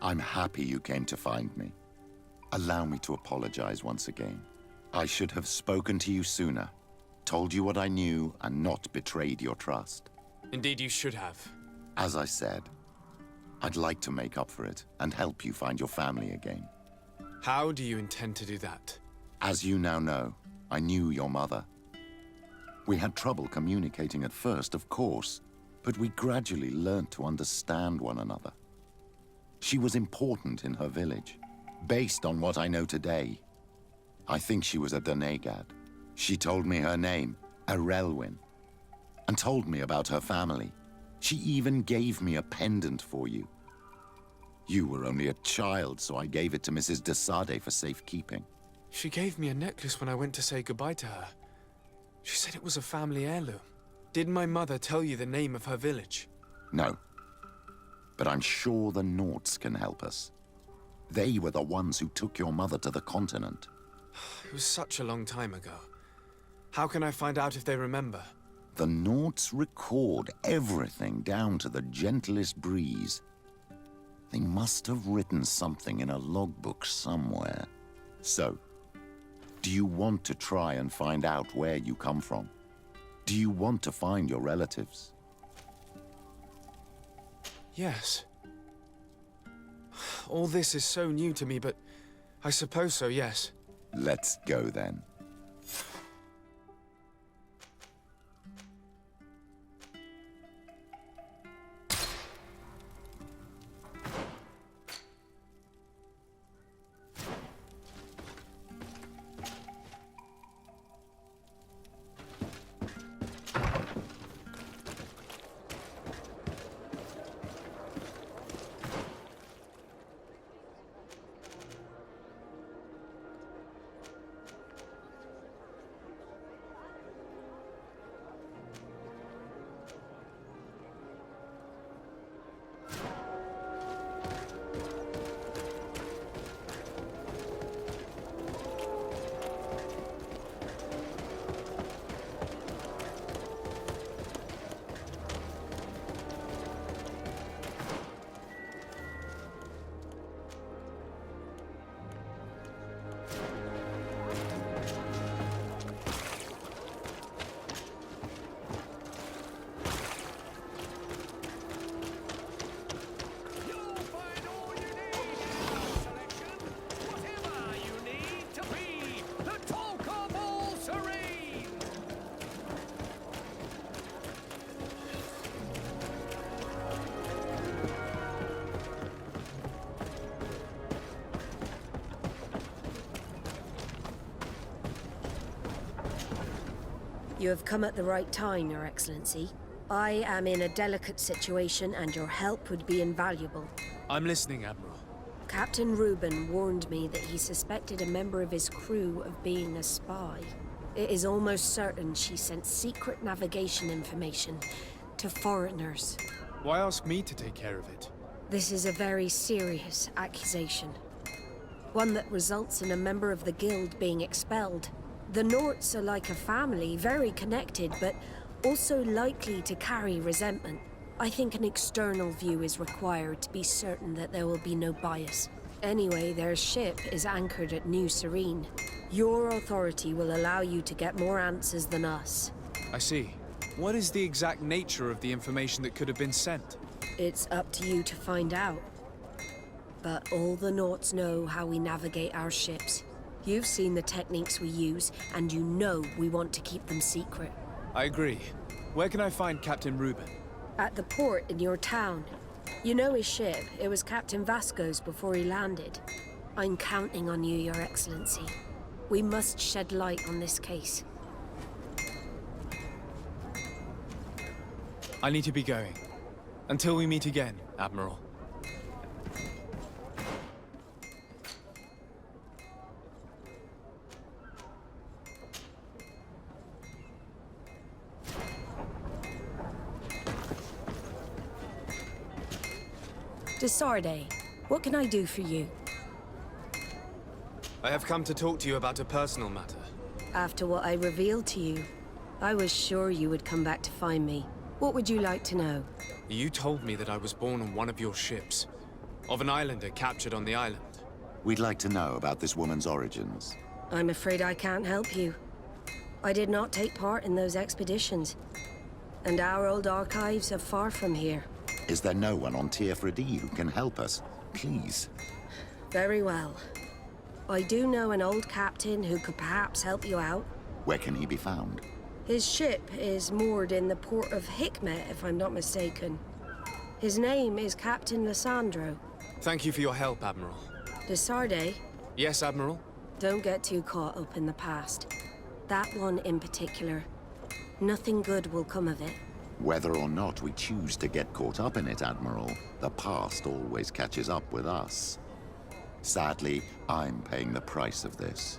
I'm happy you came to find me. Allow me to apologize once again. I should have spoken to you sooner, told you what I knew, and not betrayed your trust. Indeed, you should have. As I said, I'd like to make up for it and help you find your family again. How do you intend to do that? As you now know, I knew your mother. We had trouble communicating at first, of course, but we gradually learned to understand one another. She was important in her village. Based on what I know today, I think she was a Donegad. She told me her name, Arelwyn, and told me about her family. She even gave me a pendant for you. You were only a child, so I gave it to Mrs. de Sade for safekeeping. She gave me a necklace when I went to say goodbye to her. She said it was a family heirloom. Did my mother tell you the name of her village? No, but I'm sure the Norts can help us. They were the ones who took your mother to the continent. It was such a long time ago. How can I find out if they remember? The Norts record everything down to the gentlest breeze. They must have written something in a logbook somewhere. So, do you want to try and find out where you come from? Do you want to find your relatives? Yes. All this is so new to me, but I suppose so, yes. Let's go then. You have come at the right time, Your Excellency. I am in a delicate situation and your help would be invaluable. I'm listening, Admiral. Captain Reuben warned me that he suspected a member of his crew of being a spy. It is almost certain she sent secret navigation information to foreigners. Why ask me to take care of it? This is a very serious accusation. One that results in a member of the guild being expelled. The Norts are like a family, very connected, but also likely to carry resentment. I think an external view is required to be certain that there will be no bias. Anyway, their ship is anchored at New Serene. Your authority will allow you to get more answers than us. I see. What is the exact nature of the information that could have been sent? It's up to you to find out. But all the Norts know how we navigate our ships. You've seen the techniques we use, and you know we want to keep them secret. I agree. Where can I find Captain Reuben? At the port in your town. You know his ship. It was Captain Vasco's before he landed. I'm counting on you, Your Excellency. We must shed light on this case. I need to be going. Until we meet again, Admiral. De Sade, what can I do for you? I have come to talk to you about a personal matter. After what I revealed to you, I was sure you would come back to find me. What would you like to know? You told me that I was born on one of your ships. of an islander captured on the island. We'd like to know about this woman's origins. I'm afraid I can't help you. I did not take part in those expeditions. And our old archives are far from here. Is there no one on Tier-Fredy who can help us? Please. Very well. I do know an old captain who could perhaps help you out. Where can he be found? His ship is moored in the port of Hikmet, if I'm not mistaken. His name is Captain Lissandro. Thank you for your help, Admiral. De Sardet, Yes, Admiral? don't get too caught up in the past. That one in particular. Nothing good will come of it. Whether or not we choose to get caught up in it, Admiral, the past always catches up with us. Sadly, I'm paying the price of this.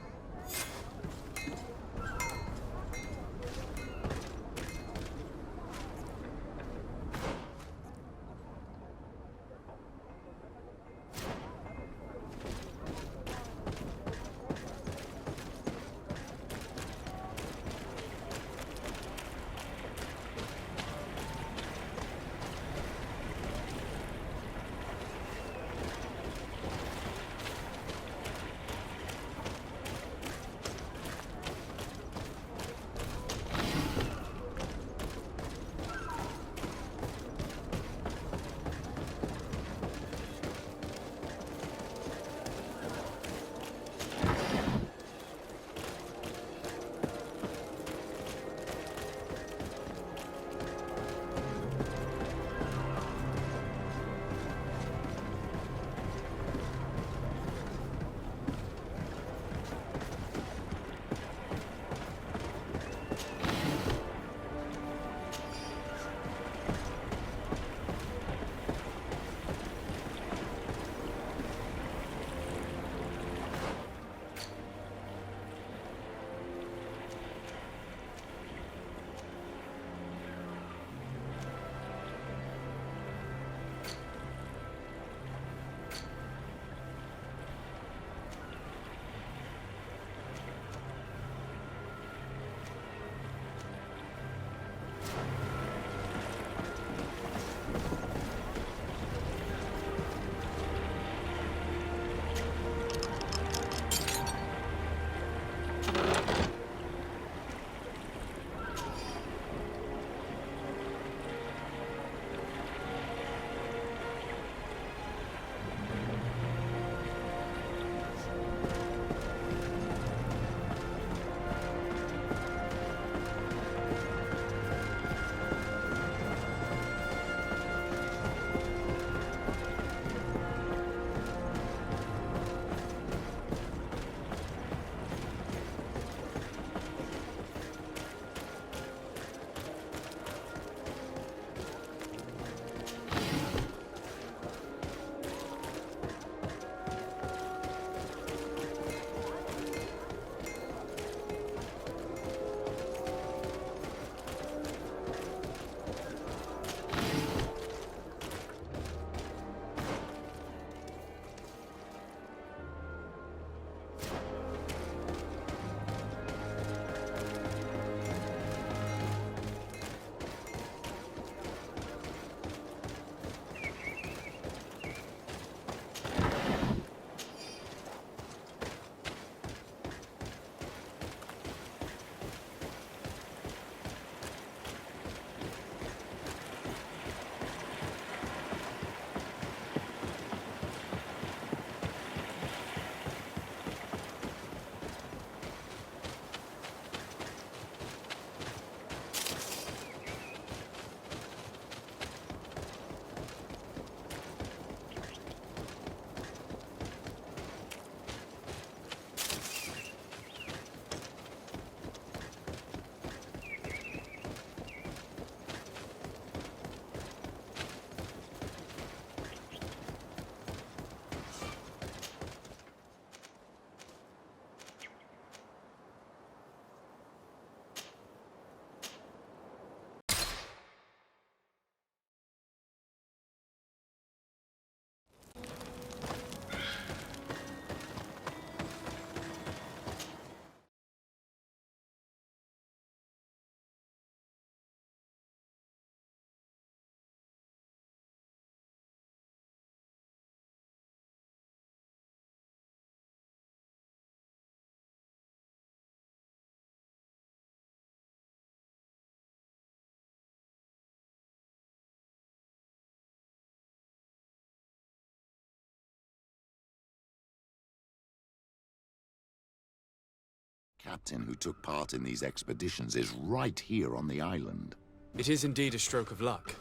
captain who took part in these expeditions is right here on the island. It is indeed a stroke of luck.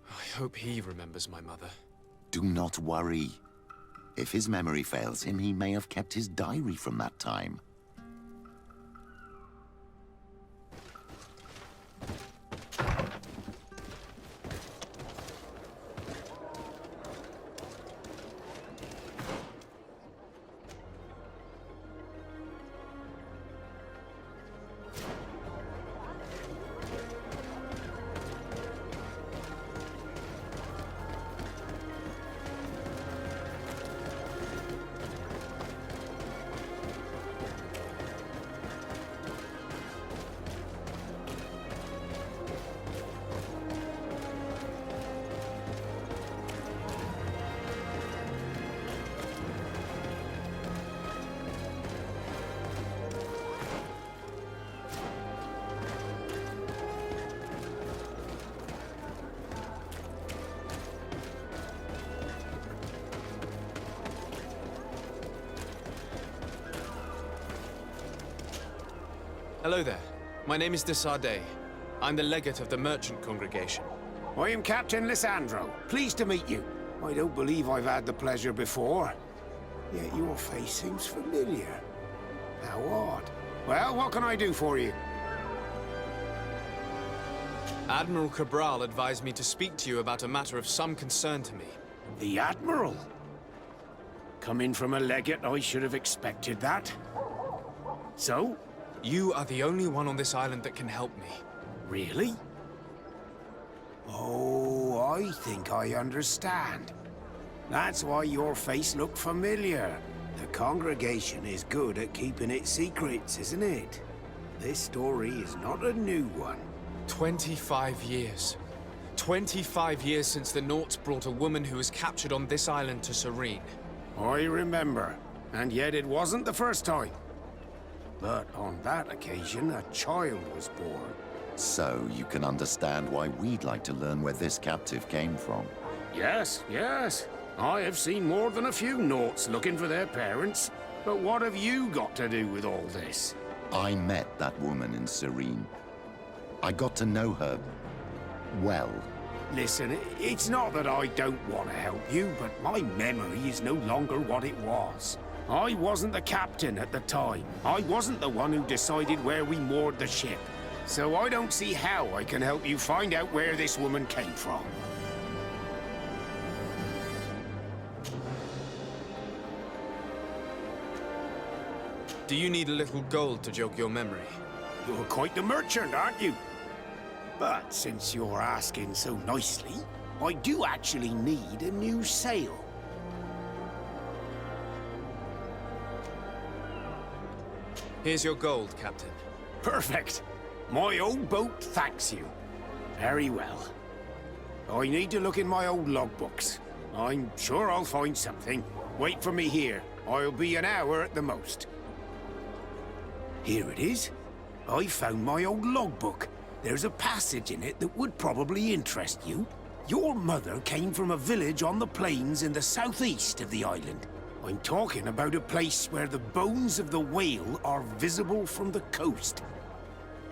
I hope he remembers my mother. Do not worry. If his memory fails him, he may have kept his diary from that time. Hello there. My name is de Sardet. I'm the legate of the merchant congregation. I am Captain Lissandro. Pleased to meet you. I don't believe I've had the pleasure before. Yet your face seems familiar. How odd. Well, what can I do for you? Admiral Cabral advised me to speak to you about a matter of some concern to me. The Admiral? Coming from a legate, I should have expected that. So? You are the only one on this island that can help me. Really? Oh, I think I understand. That's why your face looked familiar. The congregation is good at keeping its secrets, isn't it? This story is not a new one. 25 years. 25 years since the Nauts brought a woman who was captured on this island to Serene. I remember. And yet it wasn't the first time. But on that occasion, a child was born. So you can understand why we'd like to learn where this captive came from. Yes, yes. I have seen more than a few Nauts looking for their parents. But what have you got to do with all this? I met that woman in Serene. I got to know her well. Listen, it's not that I don't want to help you, but my memory is no longer what it was. I wasn't the captain at the time. I wasn't the one who decided where we moored the ship. So I don't see how I can help you find out where this woman came from. Do you need a little gold to jog your memory? You're quite the merchant, aren't you? But since you're asking so nicely, I do actually need a new sail. Here's your gold, Captain. Perfect. My old boat thanks you. Very well. I need to look in my old logbooks. I'm sure I'll find something. Wait for me here. I'll be an hour at the most. Here it is. I found my old logbook. There's a passage in it that would probably interest you. Your mother came from a village on the plains in the southeast of the island. I'm talking about a place where the bones of the whale are visible from the coast.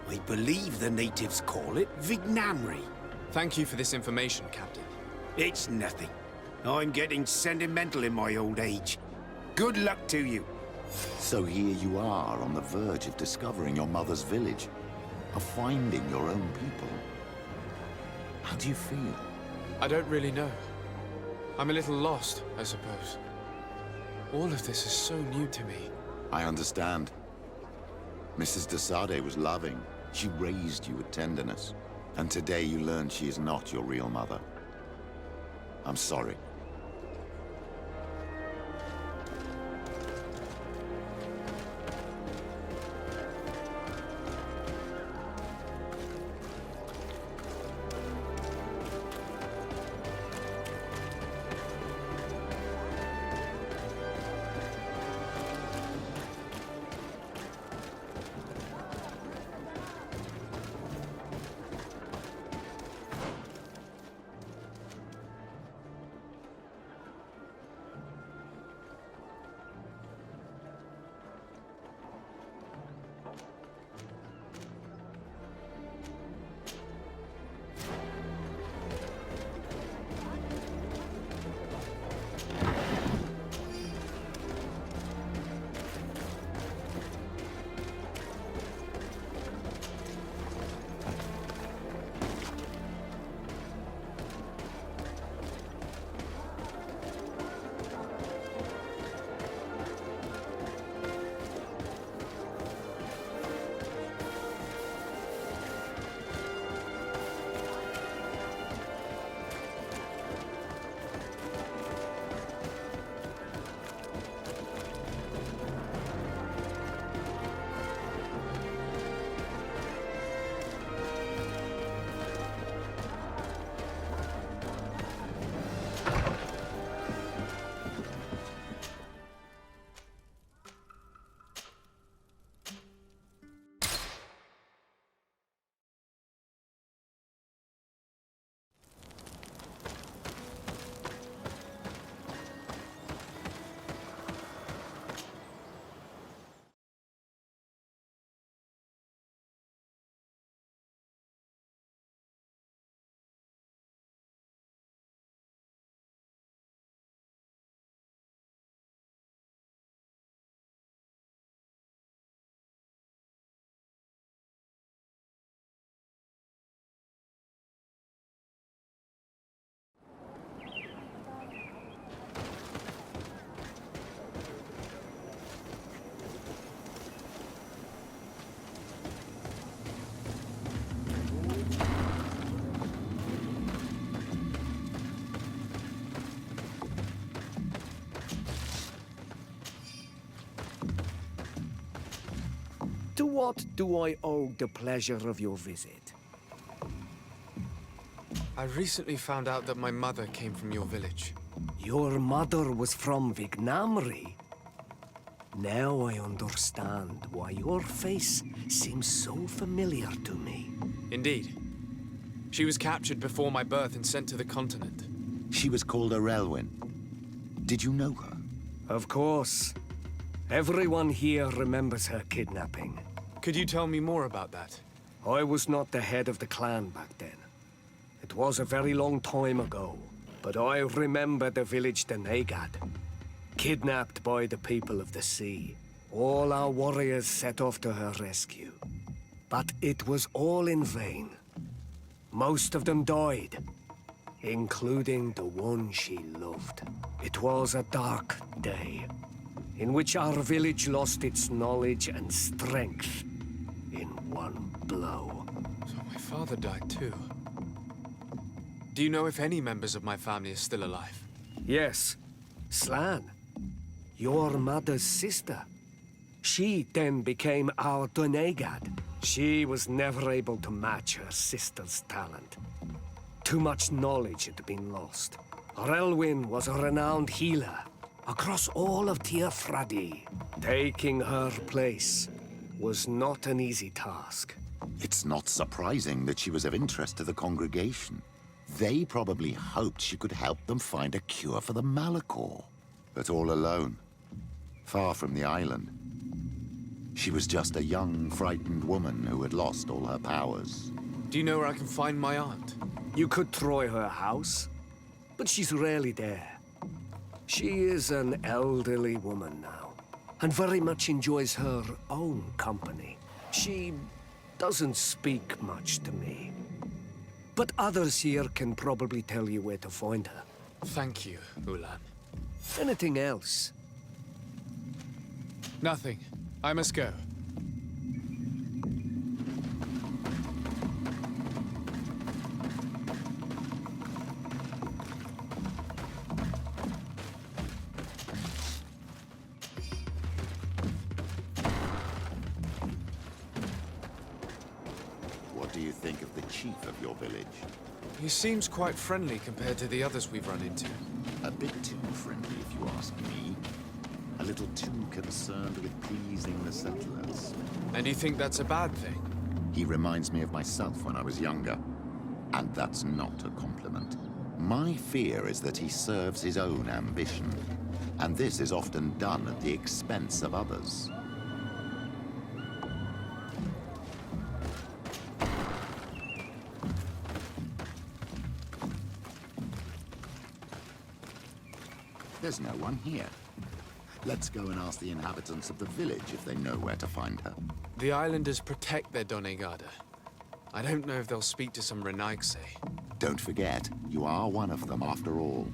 I believe the natives call it Vignamri. Thank you for this information, Captain. It's nothing. I'm getting sentimental in my old age. Good luck to you. So here you are on the verge of discovering your mother's village, of finding your own people. How do you feel? I don't really know. I'm a little lost, I suppose. All of this is so new to me. I understand. Mrs. de Sardet was loving. She raised you with tenderness. And today you learn she is not your real mother. I'm sorry. what do I owe the pleasure of your visit? I recently found out that my mother came from your village. Your mother was from Vignamri? Now I understand why your face seems so familiar to me. Indeed. She was captured before my birth and sent to the continent. She was called Arelwyn. Did you know her? Of course. Everyone here remembers her kidnapping. Could you tell me more about that? I was not the head of the clan back then. It was a very long time ago, but I remember the village Denegad. Kidnapped by the people of the sea. All our warriors set off to her rescue. But it was all in vain. Most of them died, including the one she loved. It was a dark day, in which our village lost its knowledge and strength in one blow. So my father died too. Do you know if any members of my family are still alive? Yes, Slan, your mother's sister. She then became our Donegad. She was never able to match her sister's talent. Too much knowledge had been lost. Relwyn was a renowned healer across all of Tiafradi. Taking her place was not an easy task. It's not surprising that she was of interest to the congregation. They probably hoped she could help them find a cure for the Malachor. But all alone, far from the island. She was just a young, frightened woman who had lost all her powers. Do you know where I can find my aunt? You could try her house, but she's rarely there. She is an elderly woman now, and very much enjoys her own company. She doesn't speak much to me. But others here can probably tell you where to find her. Thank you, Ulan. Anything else? Nothing. I must go. What do you think of the chief of your village? He seems quite friendly compared to the others we've run into. A bit too friendly, if you ask me. A little too concerned with pleasing the settlers. And do you think that's a bad thing? He reminds me of myself when I was younger. And that's not a compliment. My fear is that he serves his own ambition. And this is often done at the expense of others. There's no one here. Let's go and ask the inhabitants of the village if they know where to find her. The islanders protect their Donegada. I don't know if they'll speak to some Renaigse. Don't forget, you are one of them after all.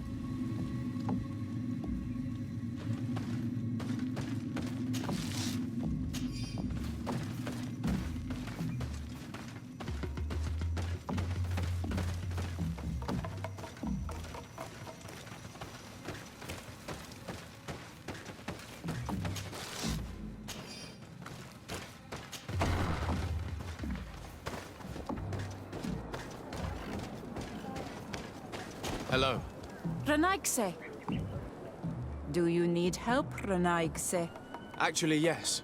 Hello. Renaigse. Do you need help, Renaigse? Actually, yes.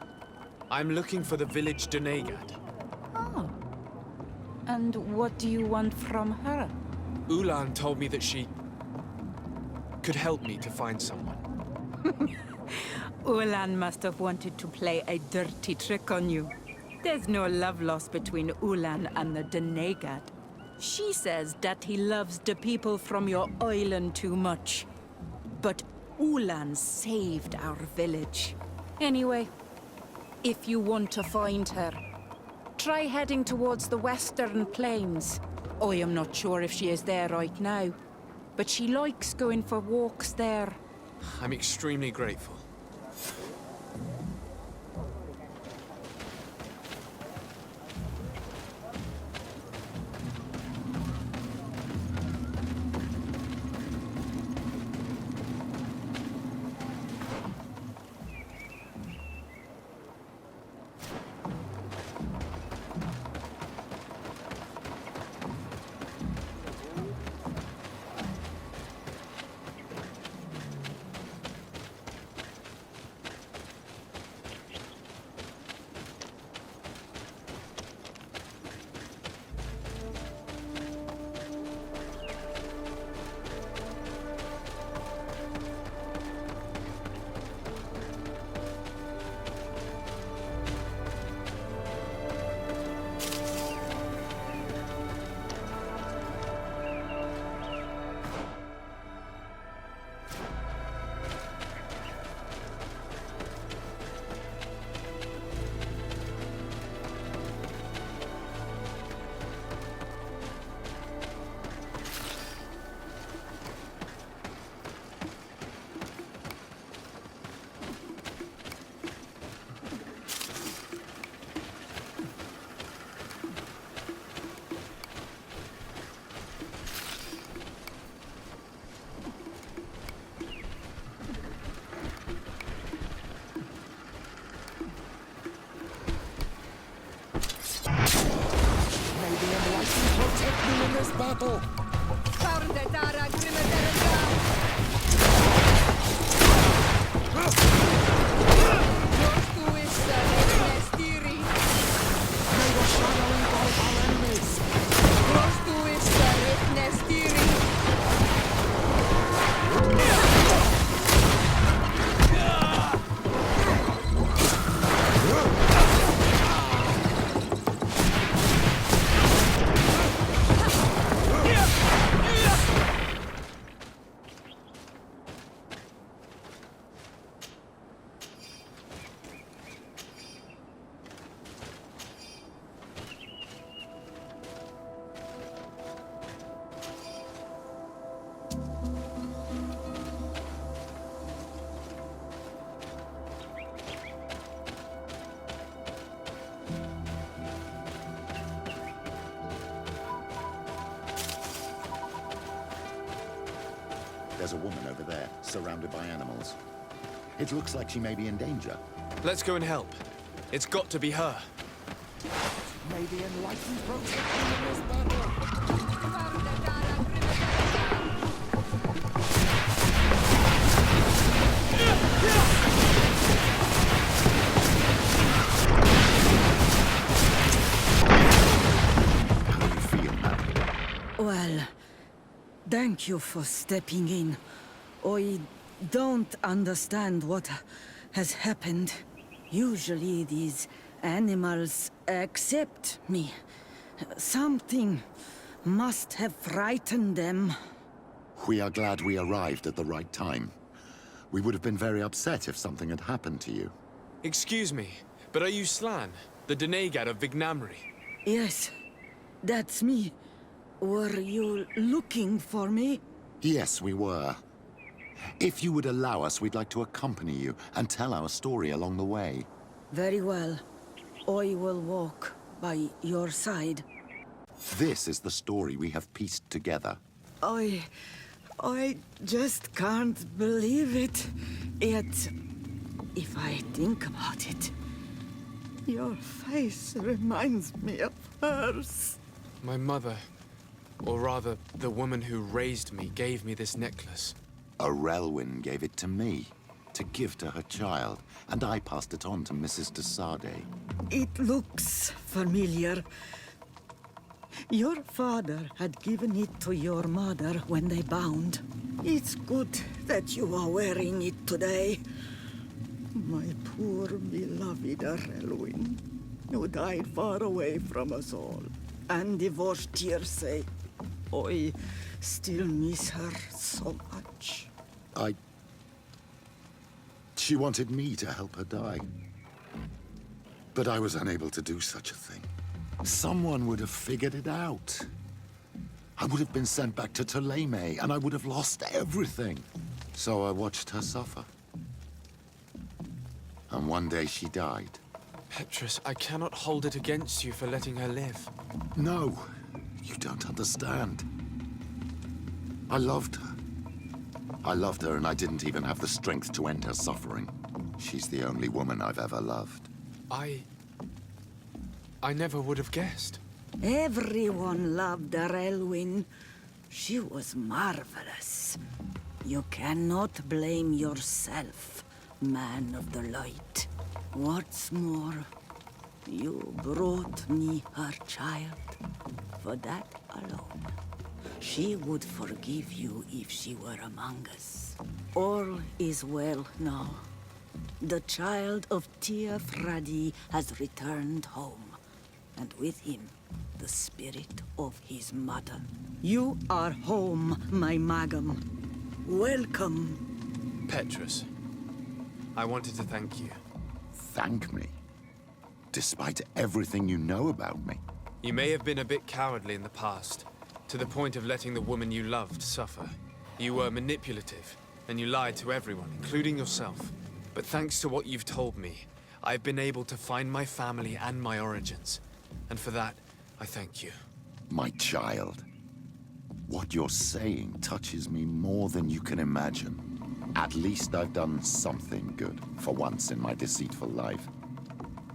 I'm looking for the village Donegad. Oh. And what do you want from her? Ulan told me that she could help me to find someone. Ulan must have wanted to play a dirty trick on you. There's no love lost between Ulan and the Donegad. She says that he loves the people from your island too much. But Ulan saved our village. Anyway, if you want to find her, try heading towards the western plains. I am not sure if she is there right now, but she likes going for walks there. I'm extremely grateful. There's a woman over there, surrounded by animals. It looks like she may be in danger. Let's go and help. It's got to be her. May the enlightened protect you in this battle. How do you feel now? Well, thank you for stepping in. I don't understand what has happened. Usually these animals accept me. Something must have frightened them. We are glad we arrived at the right time. We would have been very upset if something had happened to you. Excuse me, but are you Slan, the Denegad of Vignamri? Yes, that's me. Were you looking for me? Yes, we were. If you would allow us, we'd like to accompany you and tell our story along the way. Very well. I will walk by your side. This is the story we have pieced together. I just can't believe it. Yet, if I think about it, your face reminds me of hers. My mother, or rather, the woman who raised me, gave me this necklace. A Relwyn gave it to me, to give to her child, and I passed it on to Mrs. de Sade. It looks familiar. Your father had given it to your mother when they bound. It's good that you are wearing it today. My poor beloved Relwyn, who died far away from us all, and divorced Tirce. I still miss her so much. She wanted me to help her die. But I was unable to do such a thing. Someone would have figured it out. I would have been sent back to Ptolemy, and I would have lost everything. So I watched her suffer. And one day she died. Petrus, I cannot hold it against you for letting her live. No, you don't understand. I loved her. I loved her, and I didn't even have the strength to end her suffering. She's the only woman I've ever loved. I never would have guessed. Everyone loved Relwyn. She was marvelous. You cannot blame yourself, man of the light. What's more, you brought me her child. For that alone, she would forgive you if she were among us. All is well now. The child of Tia Fradi has returned home, and with him, the spirit of his mother. You are home, my Magum. Welcome. Petrus, I wanted to thank you. Thank me? Despite everything you know about me? You may have been a bit cowardly in the past, to the point of letting the woman you loved suffer. You were manipulative, and you lied to everyone, including yourself. But thanks to what you've told me, I've been able to find my family and my origins. And for that, I thank you. My child. What you're saying touches me more than you can imagine. At least I've done something good for once in my deceitful life.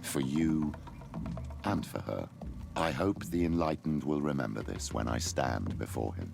For you and for her. I hope the Enlightened will remember this when I stand before him.